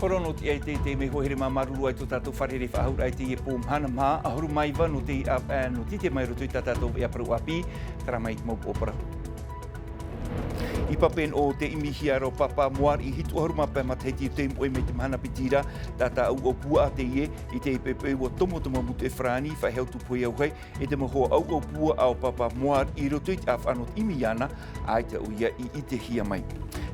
Korono te te me hohere ma maruru ai to tātou wharere whahura ai te e pōm hana mā, ahuru mai wanu te no tite mai roto i tātou e aprau api, tara mai mau opera. I papen o te imihia ro papa moar I hitu ahuru mapa matahiti te moe me te mahana pitira, tata au o pua te ie, I te pepe o tomo mutu e frani, whai hau tupu au hei, e te maho au o pua au papa moar I roto I te awhanot imiana, ai te uia I te hia mai.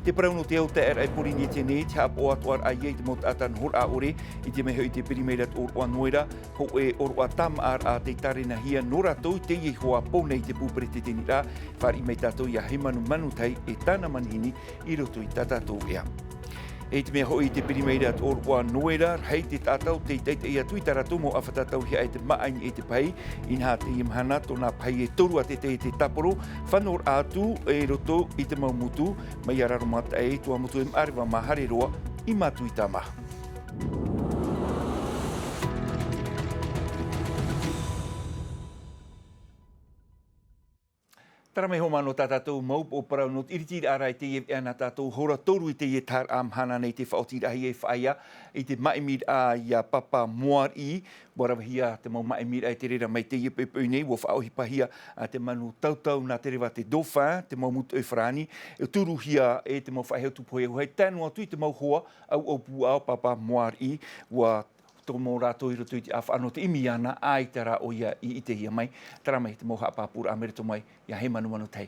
Te parauno te au te ai porini te ne, te hap o atuar a iei te mot atan hor a ore, I te meho I te pirimeirat o roa noera, ho e o roa tam ar a te tarena hia nora tau te ie hoa pōnei te pūpere te teni rā, whari mei tātou ia he manu tei e tāna manini I roto I tātou ea. E te mea hoi te pirimeirat o roa noera, hei te tātou te teite ia tui taratou mo awhatatau hea e te maaini e te pai, inha te imhana tōna pai e toru a te taporo, whanor atu e roto I te maumutu, mai araromata e tua mutu e marewa mahare roa I mātui tamaha. Tara mai ho mano tātou mau o parau no iritiri arai te e ana tātou hora toru I te e tar amhana nei te whaotirahi e whaia I te maimir a ia papa moar I, warawahia te mau maimir a te rera mai te e pepeu nei, wo whaohipahia a te manu tautau na te rewa te dofā, te mau mutu e whrani, e turuhia e te mau whaihau tupu e uhei, tēnu atu I te mau hoa au pu au papa moar I, wa tō mō rātou I roto I te awhano te imiana ai tara o ia I te hia mai. Tara mai te mō hapapura amerito mai, ia he manu tei.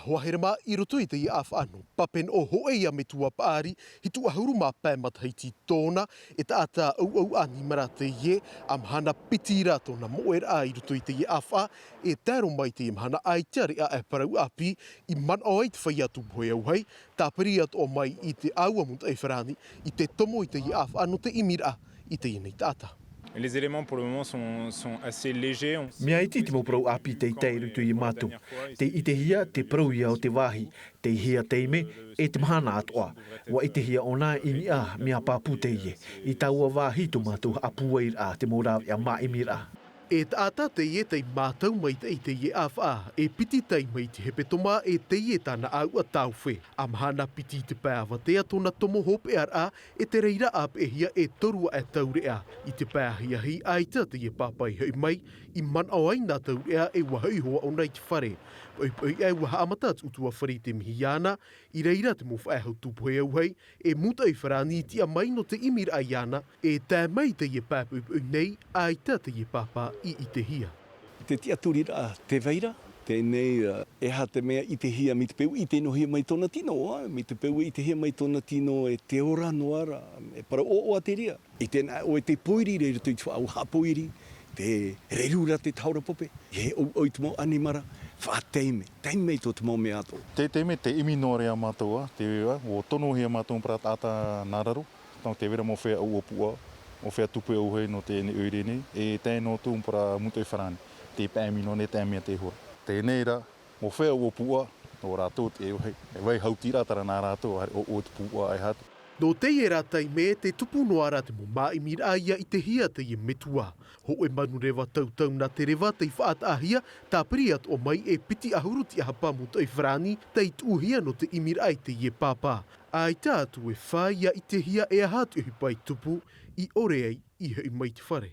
Hoa herema I roto I te I awhano, papen o hoe ia me tua paari, hitu ahuru mā pē mataiti tōna, e tātā au animara te ie, amhana pitira tōna moer a I roto I te I awha, e tēro mai te imhana ai tiari a e parau api, I man o ai te whai atu poe au hei, tā peri atu o mai I te aua munta e wharani, I te tomo I te I awhano te imira, I te inei tāta. Les éléments pour le moment sont assez légers. Mea iti te mo prau api te teiru tu I mātou. Te I te hia te prau ia o te wahi, te hia teime e te mahana atoa. Wa I te hia o nā ini a mea pāpū te ie. I taua wahi tu mātou apuair a te morawi a maimira. E tātā te ie tei mātau mai te I te ie awha, e piti tei mai te hepetoma e te ie tāna au a tauwhe. Amhana piti te pēawa tea tōna tomo hope ar a, e te reira ap e hia e torua e taure a. I te pēhia hi aita te ie pāpai hei mai, I man au ai nā taure a e wahai hoa o nei te whare. Oi e waha amatat utua whare te mihiana, I reira te mo whaehau tupu he au hei, e muta I wharani tia mai no te imir a iana, e tā mai te ie pāpai nei, aita te ie pāpā I te hia. Te tia turira te veira, tēnei e ha te mea I te hia mi te peu I te no hia mai tōna tino, mi te peu I te hia mai tōna tino e te ora noara, e para o te ria. I tēnā o e te poiri reira tui te whaau hapoiri, te reirura te taura pope, he o I te mo animara, whāteime, teime I tō te mo me ato. Te teime te imi norea mātua, te wea, o tono hia mātua para tāta nāraru, tōng te vera mo whea au opua, o whea tupu au hei no te ene ure nei, e tēnō tūmpara mutu e wharani, te pēmino ne tēmea te hora. Tēnei ra, mo whea o pua, o rātou te eo hei, e wai hautira tara nā rātou, o te pua ai hatu. No te e rātai me te tupu noara te mo maimir aia I te hia te ie metua. Ho e manu rewa tautau na te rewa te whaat ahia, tā periat o mai e piti ahuru ti ahapa muta e whrani, te tuuhia no te imir ai te ie pāpā. Ai tātu e whaia I te hia e ahatu e hipai tupu, I ore ei I hei mai te whare.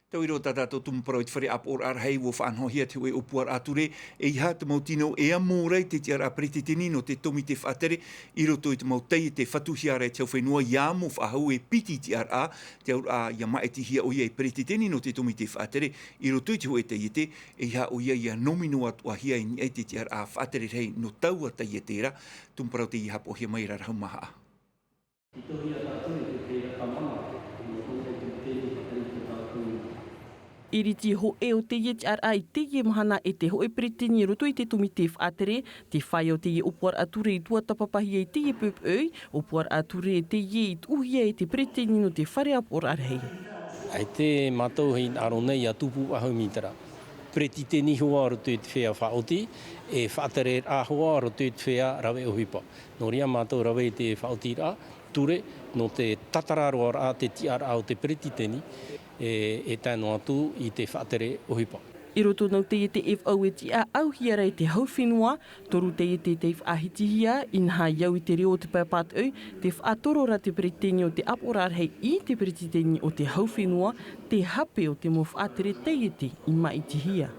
Tau iro tātou tumparau I te whare apor ar hei wo whaanhohia te ue upuar ature e iha te mau tino e amorei te tiara aprete tini no te tomi te whaatere I roto I te mau tei te whatuhiara e te whenua ia mo whahau e piti te ar a te aur a ia mai te hia o ia e prete tini no te tomi te whaatere I roto I te hoe te iete e iha o ia nomino atua hia e te te ar a whaatere rei no taua te ietera tumparau te iha po hia mai rarahau maha. Ito hia tāturi te te kamama. Iriti ho e o te ie ai te ie mahana e te ho e pretini roto I te tumi te whaatere, te whai o te ie upuar ature I tua tapapahi e te ie pupeu, upuar ature e te ie I tuhia e te pretini no te whare apor arhei. Ai te mātou hei aro nei a tupu ahau mitara. Preti te ni hoa roto I te whea whaoti, e whaatere a hoa roto I te whea rawe o hipa. No ria mātou rawe I te whaoti ra, ture, no te tatararoa a te tiara o te preti teni, e tēnu atu I te whaatere o hipa. I roto nau te te au e ti a au hiara i te hauwhenua, toru te te ahitihia, inha iau i te reo o te paipat au, te whaatorora te periteni o te aporar hei i te periteni o te hauwhenua, te hape o te mo whaatere te i maitihia.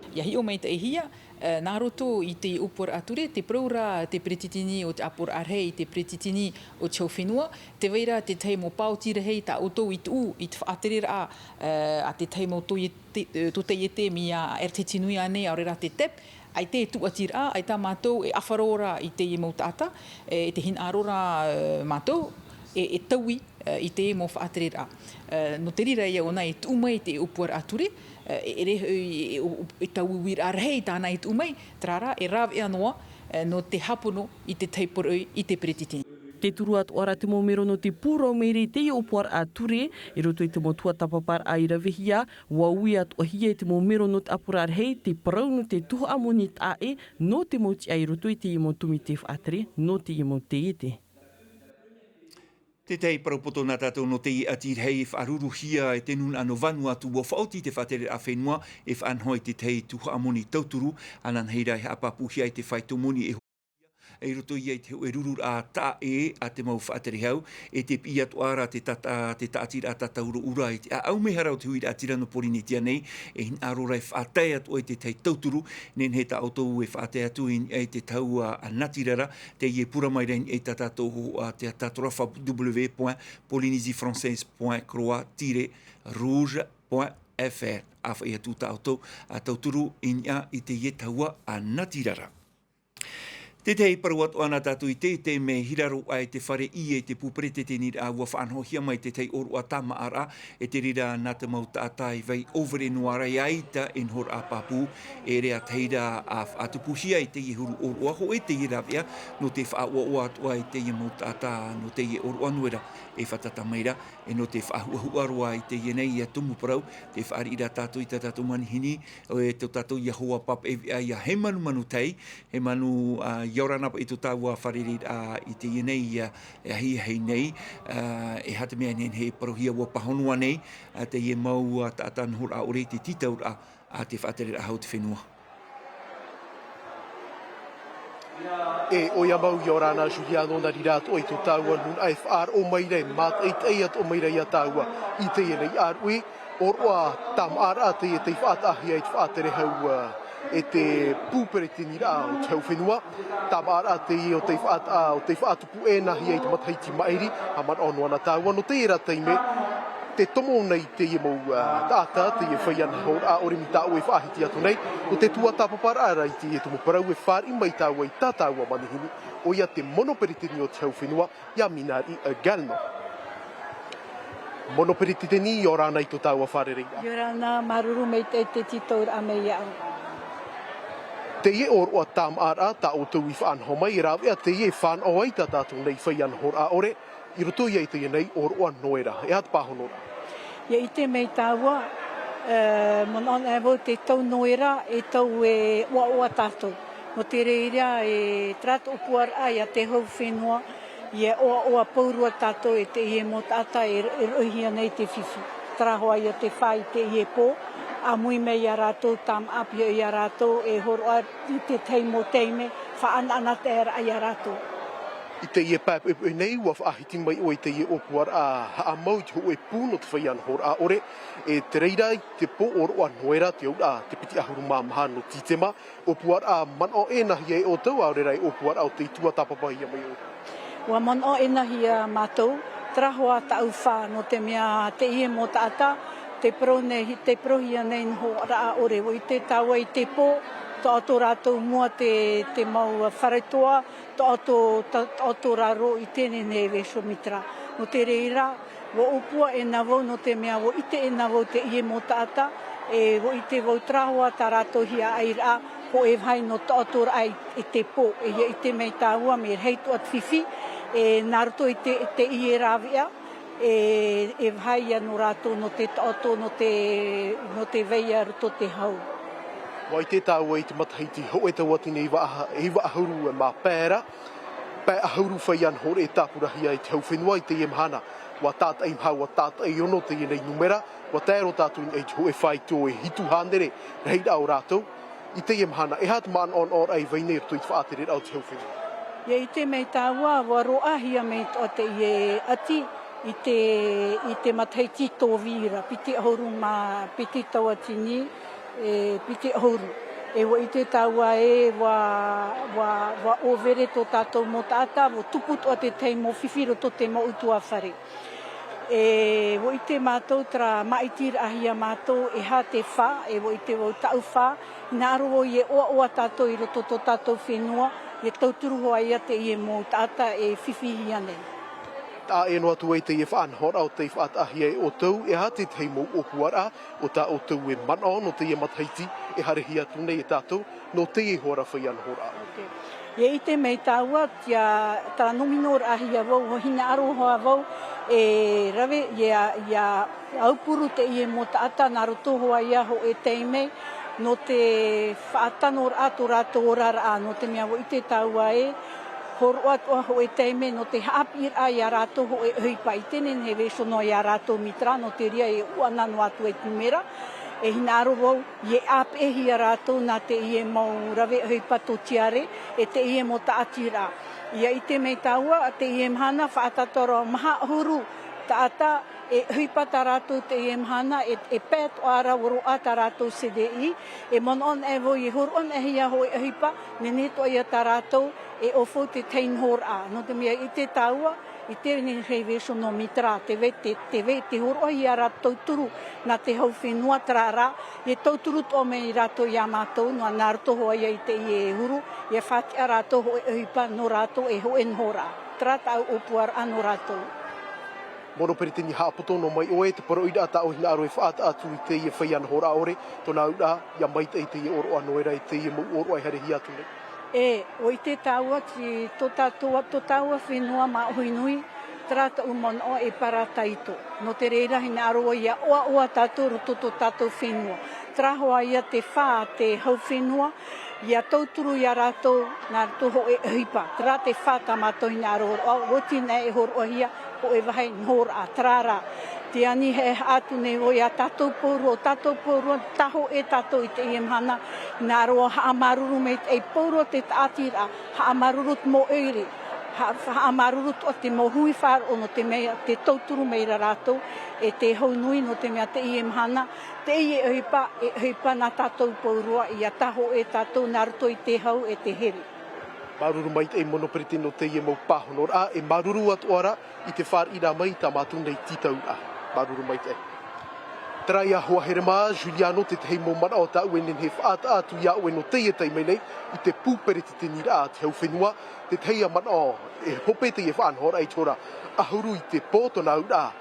Ia hi o mai te hia, nā roto i te upor ature, te praura te perititini o te apor arhei, te perititini o te hauwhenua, te veira te tei mo pautira hei ta autou i tu i te whaaterera a te tei mo to te iete mi a te tinui ane a rera te tep, ai te tuatira, ai tā mātou e awharora i te mo tata, e te hin arora mātou, e taui i te mo whaaterera. No te rira ia ona e tu mai te upor ature, e tau wira arhei tāna i tu mai, trara e rawe anoa no te hapono i te teiporo i te perititini. Te turu atu ora te momero no te pūrau meiri te i opuar a ture, i roto i te motua tapapar a irawihia, waui atu ahia i te momero no te apurar hei, te parau no te tuha amoni ta e, no te moti a i roto i te imo tumi te whaatere, no te imo te ete. Te tei parapoto nā tātou no te i atir hei whaaruruhia e te nun ano vanu atu o whaoti te whatere a whenua e whanhoi te tei tuha amoni tauturu anan heirai apapuhia i te whaitomoni e e roto ia i te e rurur a ta e a te mau whaatere hau e te pi atu ara te taatira a tatauro ura i te au mehara o te hui a tirano porinitia nei e hin arora e whaatai atu i te tei tauturu nen he ta autou e whaatai atu i te tau a natirara te i e pura mai rein e tatatou a te tatorafa www.polynésiefrançaise.croix-rouge.fr a whai atu ta autou a tauturu i te i taua a natirara. Te tei paruat o ana tātou i te me hiraro ai te whare i e te pūperete te nira a ua whaanhohia mai te tei oru a tama ara e te rira nā te mau tātai vei overe nuara i aita en hor a papu e rea teira a atupuhia i te i huru oru aho e te i rawea no te whaua o atua i te i mau tātā no te i oru anuera e whatata meira e no te whaahuahuarua i te i nei i a tumu parau te whaari ira tātou i te tātou manihini o e te tātou i a hoa pap e i a he manu tei he manu Yorana i tu taua whariri i te ienei e hi hei nei e hata mea nen he parohia ua pahonua nei te ie mau tātan hor a ore te titaura a te whaatere a hau te whenua. E o ia mau Yorana Juliano na rirato i tu taua nun ai whaar o maire mat eit eiat o maire ia taua i te ienei arui or oa tam ara te i te whaatahia i te whaatere hau e te pūperetini rā o te hauwhenua. Tamara te i o te whaatupu e nahi e te mataiti maeri, a man ono ana tāua. No te era teime, te tomo nei te i mau tāta, te i whaiana hor a ore mi tāu e whaahiti atu nei. No te tua tāpapara ara i te i tumu parau e whāri mai tāua i tā tāua manihini, o ia te monoperetini o te hauwhenua, ia minari a galno. Monoperetini i o rāna i to tāua wharereia. I o rāna maruru mei te titaur a mei au. Te ie or o tam ara ta o tu i whanho mai i rāwea te ie whan o ai ta tātou nei whaian hor a ore i roto i te nei or o noera. E hat pāhonora. Ia i te mei tāua, mon on e vau te tau noera e tau e oa tātou. No te reirea e trato upuar ai a te hau whenua i e oa paurua tātou e te ie mo tata e roihia nei te whiwhi. Trahoa i a te whai te ie pō. A mui mei a rātou, tam apia i a rātou, e horoa i te teimo teime, whaana ana te era i a rātou. I te ie pēp e nei ua whaahiti mai o i te ie opuar a mau te ho e pūno te whaian hor a ore, e te reira i te po oro a noera te aura te piti ahuru māmaha no titema, opuar a man o e nahi e o tau a rei opuar au te itua tapapahia mai o. Ua man o e nahi a mātou, trahoa ta au wha no te mea te ie mo taata, te prohia nei ho raa ore o i te taua i te pō, to ato rātou mua te mau wharetoa, to ato raro i tēne newe somitra. No te reira, wo upua e navau no te mea, wo ite e navau te ie mo taata, e wo ite wau trahoa ta rātou hia ai rā, ko e vai no to ato ai i te pō, e te mei tāua me heitu at whiwhi, e naruto i te ie rāwea, e vai anu rātou no te taoto, no te veia ruto te hau. Wai te tāua i te matahiti ho e tau ati nei e waahuru e mā pēra, pē ahuru whaian hore e tāpurahia i te hauwhenua i te e mahana. wa tata i mhau wa tata i ono te nei numera wa tero tatu i ho e fai to e hitu handere rei da orato I te imhana e hat man on or ai vainer tu I whaatere au te hauwhinu. Ia I te mei tāua, wa roa hia mei o te ie ati I te mataiti tō vira, piti ahoru ma piti taua tini, piti ahoru. E wa I te tāua e wa overe tō tātou mo tāta, wa tuput o te teimo whiwhiro tō te mo utua whare. E wo I te mātou tra maitira ahia mātou e ha te wha, e wo I te wau tau wha, nā aro I e oa tātou I roto tō tātou whenua, e tauturu hoa ia te I e mō tāta e whiwhihi ane. Tā e noa tu e te e whaanhora o te whaatahia e o tau, e ha te teimo o huara, o tā o tau e mana no te e mataiti, e harehi atu nei e tātou, no te e hora whaianhora. Okay. E I te mei tāua, tia tā nominor ahia wau, ho hina aro hoa wau, e rawe, ia aupuru te I e mō tāta, nā roto hoa ia ho e teime, no te whaatanor ato rato orara no te mea wo I te tāua e, horo atoa ho e teime no te haapir a ia rato ho e huipa I tenen he weso no ia rato mitra no te ria e uananu atu e tumera. E hina aro wau, I ap e hia rato na te I e mau rawe huipa to tiare e te I e mo taatira. Ia I te mei tāua, te I e mhana whaatatoro maha huru taata e huipa ta rato te I e mhana e pēt o ara waro a ta rato CDI e monon e vo I horon e hia ho e huipa ne neto ia ta rato e ofo te tein hor a. No te mea I te tāua, I te hei weso no mitra, te horo I a rato turu na te hau whenua trara, e tauturu to me I rato I a mātou, no nā rato hoa ia I te I e huru, e whati a rato ho e huipa no rato e ho en hora. Trata au opuar ano rato. Moro pere tini haapoto no mai oe, te paroida ata o hina aro e whaata atu I te I e whaianhora ore, tōna ura, ia maita I te I e oro anoera, I te I e mau oro ai harehi atu nei. E, o I te tāua ki tō tāua whenua ma huinui, trata umon o e parataito. No te reira hina aroa ia oa tātou roto tō tātou whenua. Trahoa ia te whā, te hau whenua, ia tauturu ia rātou nā toho e hipa. Tra te whā tā mātou hina aroa, o tina e horo hia, o e wahai nhora, trara. Te ani he atu nei o ia tātou pōrua, taho e tātou I te I e mhana, nā roa haamaruru me e pōrua te tātira, haamaruru mō eiri, haamaruru o te mohui whāro no te mea, te tauturu meira rātou, e te haunui no te mea te I e mhana, te I e hipa nā tātou pōrua, ia taho e tātou nā roto I te hau e te here. Maruru mai te monoperiti no te I e mau pāhonor a, e maruru atu ara I te whār ira mai tā mātou nei titau a. Maruru mai te. Trai a hoa here maa, Juliano te hei mō mana o ta uen he whaata atu ia uen no teie tei mai nei, I te pūperiti te nira a te hau whenua, te teia mana o, e hope te I e whaanhora ai tora, ahuru I te pōto nā ura,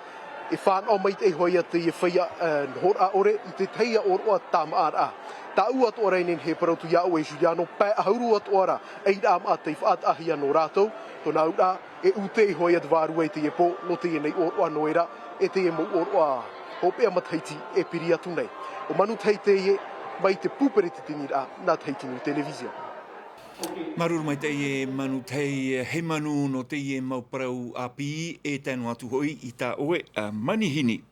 e whaan o mai te hoia te I e whaia nhora ore, I te teia oroa tāma a. Tā ua to ora inen he parautu ia o e Juliano, pē ahuru atu ora, ei rā maa te whaata ahia no rātou, to nā ura, e ute I hoia te vāru e te I e pō, no te I nei oroa noera, e te I mau oroa hope a mataiti e piri atu nei. O manu tei te I e, mai te pūperiti te nira, nā teiti no televizia. Maruru mai te I e manu tei he manu no te I e mau parau api e tēnu atu hoi I tā oe a manihini.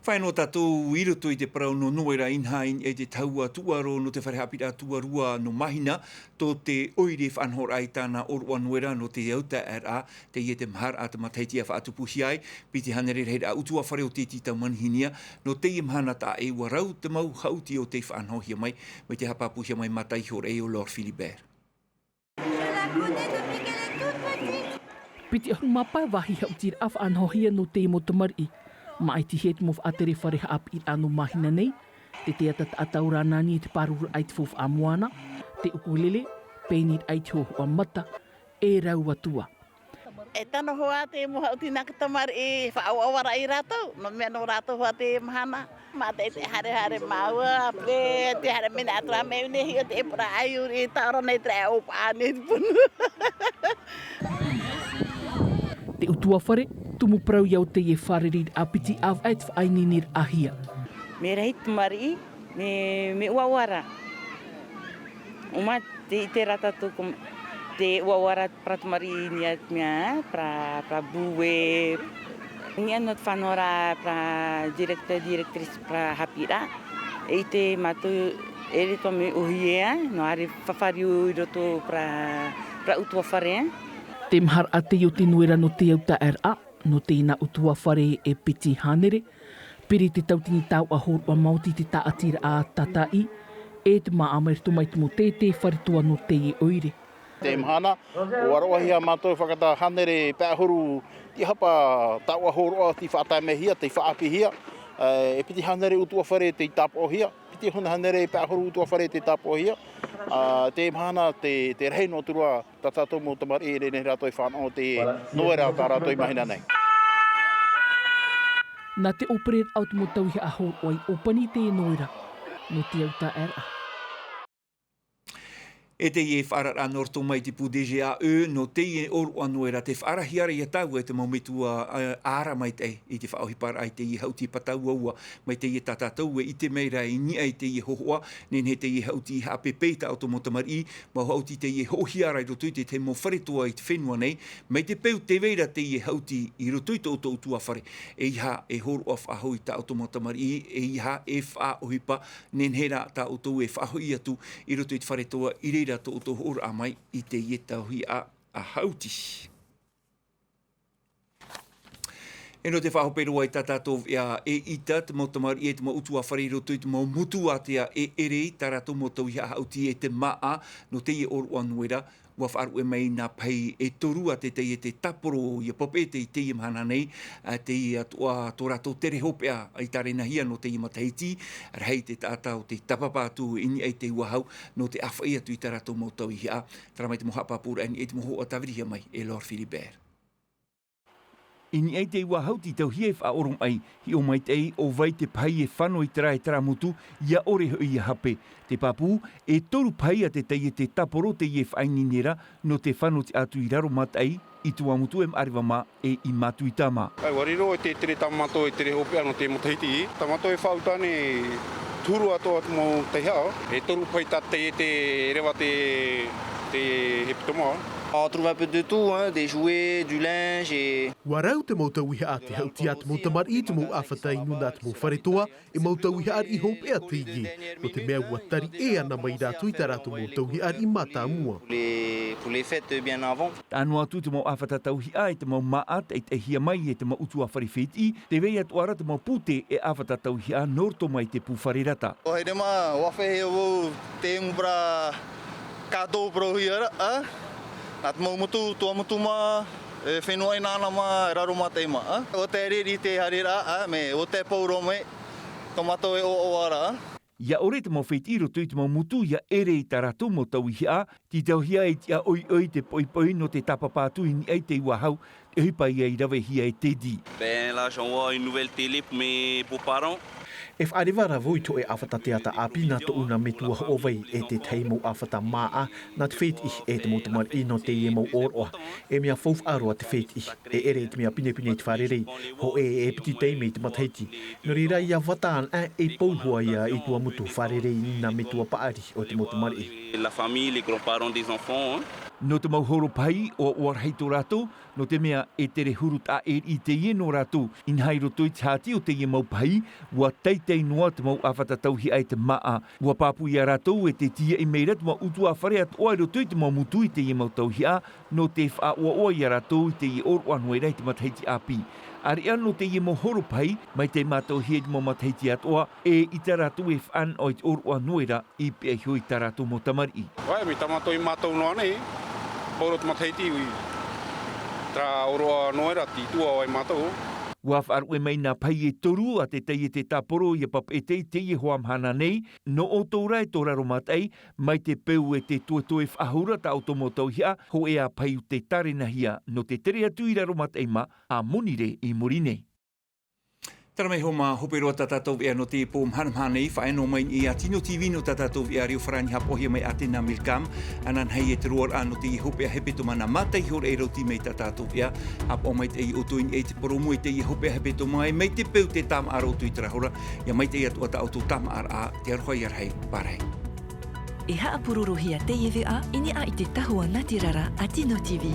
Whai no tātou I roto I te parau no noera inhain e te taua tuaro no te wharehapira tuarua no mahina tō te oire whanhor ai tāna orua noera no te auta RA te I e te mahar a te mataiti a whaatupuhi ai pi te hanere reira utua whare o te titau manhinia no te I mahana tā e warau te mau hauti o te whanhohia mai me te hapapuhia mai matai hor e o Lord Philibert. Piti ahu mapai wahi hautir a whanhohia no te motamari. Ma ai ti het mof atere whare haap I anu mahina nei, te te atata ataurana ni te parura ai te fof amuana, te ukulele, pēnit ai te hohu a mata, e rau atua. E tano hoa te moha uti naka tamari e whaawawara I rātou, no mea no rātou hoa te mahana. Ma te hare maua, te hare mena atura me unehi o te epura ai uri taura nei trea opa ane punu. Te utua whare, tumu prau iau te e wharerid a piti av ait whaininir ahia. Me rei tumari, me uawara. Uma te rata tuku, te uawara pratumari ni at mea, pra buwe, Ngia not whanora pra director, directrice pra hapira. E te matu ere toa me uhiea, no are whawhariu i roto pra utua whare. Te mahar a te o te nuera no te auta RA, no te ina utua whare e piti hanere. Piri te tautini tau a hor wa mauti te taatira a tatai. E te maa amertu mai tumo te wharitua no te i oire. Te mhana, o aroahia mātou whakata hanere pēhoru i hapa tau a horoa ti whaatai mehia, te whaapihia. E piti hanere utua whare te tapohia, piti hona hanere pēhoru utua whare te tapohia. Te mhana, te rei no turua tatatou mo tamari e rene rātoi whanau te noera tā rātoi mahina nei. Nā te operer au te motauhi a hor oi opani te noera no te auta RA. E te ie whaara anorto mai te PDGA no te ie oru anuera te whaarahiara i a tau e te maumitua ara mai te i te whaohipara ai te ie hauti patau aua mai te ie tatatau e i te meira i ni ai te ie hohoa nen he te ie hauti i hape peita o to motamari ma hauti te ie hohiara i roto i te mo wharetua i te whenua nei mai te peu te veira te ie hauti i roto i to utua whare e iha e horu of ahoi ta o to motamari e iha e whaohipa nen hera ta o to e whahoi atu i roto i te wharetua i reira to o hora mai i te ietauhi a hauti. E no te whahoperoa i tatatou e ita, te motamari e te mo utua wharero tui te mo mutu atea e ere, taratou motauhi a hauti e te maa, no te i oru anuera, wa whaaru e mai nā pai e toru a te te taporo i a pope te i te i mahana nei, te i atua tō rato tere hopea i tarena hia no te i mataiti, rei te tātau te tapapātu ini ei te uahau no te awhai atu i tā rato mautau i hia. Tara mai te mohapapura e te moho a tawirihia mai e Lord Philibert. Ini ei te ua hauti tau hie wha orom ai, hi o mai tei o vai te pai e whano i tera mutu, ia ore hui i hape. Te papu, e toru pai a te tei e te taporo te ie whaini nera, no te whano te atu i raro matai, i tua mutu e mariwa ma e i matu i tama. Ai wariro e te tere tamato e tere hopea no te motahiti, tamato e whautane turu ato atu mo te hao, e toru pai ta te e te rewa te hepitomoa. On trouve un peu de tout, hein, des jouets, du linge et... Warau te mautauiha a te hauti at mautamar i te mau awhatai nuna at mau wharetoa e mautauiha ar i hope a te ie. No te mea watari e ana mai rātu i taratu mautauiha ar i mata mua. Pour les fêtes bien avant. Anu atu te mau awhatatauhi a e te mau maat e te hia mai e te mau utua wharewheti, te vei atu ara te mau pute e awhatatauhi a norto mai te pūwharerata. O hei rema, wawhe o te mbra kato prohi ara, at mau mutu, tua mutu ma, whenua i nāna ma, raro ma te ima. O te riri te harira, me o te pauro me, tomato e o ara. Ia ore te mau whaitiro tui te mau mutu, ia ere i tarato mo tau hia, ti tau hia e tia oi te poipoi no te tapapātu i ni ei te uahau, e hipa ia i rawe hia e te di. Ben là, j'envoie une nouvelle télé pour mes beaux-parents. E whaarewara voi to e awhata te ata api nā to una me tua ovai e te teimo awhata maa nā te whet e te motamar i no te e mau oroa. E mea fouf aroa te whet e ere te mea pine te wharerei ho e piti teime te mataiti. Nori rai a wataan e pouhua ia i tua mutu wharerei nā me tua paari o te motamar i. La famille, les grands-parents des enfants, No te mau horo pai o warhei tō rātou, no te mea e tere huru tā e i te ie no rātou. In hairo toi te hati o te ie mau pai, ua teitei noa te mau awhatatauhi ai te maa. Ua pāpu ia rātou e te tia i meira te mau utu a whare at oai ro toi te mau mutu i te ie mau tauhi a, no te wha oa oa ia rātou i te ie oru anuera i te mataiti api. Ari ano te ie mo horo pai, mai te mātou hea mo mataiti atoa, e i tā rātou e whan o i te oru anuera i pia hioi tā rātou mo tamari. Wai, mi tamato i mātou noa nei, poro te mataiti ui, tā oru anuera ti tua o i mātou. Ua whaaru e mai nā pai e toru a te tei e te tāporo i a pap e te hoa mhana nei, no o tōra e tōra romatai, mai te peu e te tuatoe whahura ta automotau hia, ho e a pai te tarena hia, no te tere atu i romatai ma, a monire i morine. Tara mai homa hoperoa tatatou ea no te po mhanamhanei, whaeno mai i a Tino TV no tatatou ea reo wharani hapohia mai a te nā milkam, anan hei e te roar ano te i hopea hepeto mana matai hor e rauti mai tatatou ea, hapo mai te i otoin e te poromu e te i hopea hepeto mai, mai te peu te tam aro tu i trahora, ia mai te i atu ata auto tam ar a te aroha i arhei, parhei. E haa pururuhi a te iwi a, ini a i te tahua natirara a Tino TV.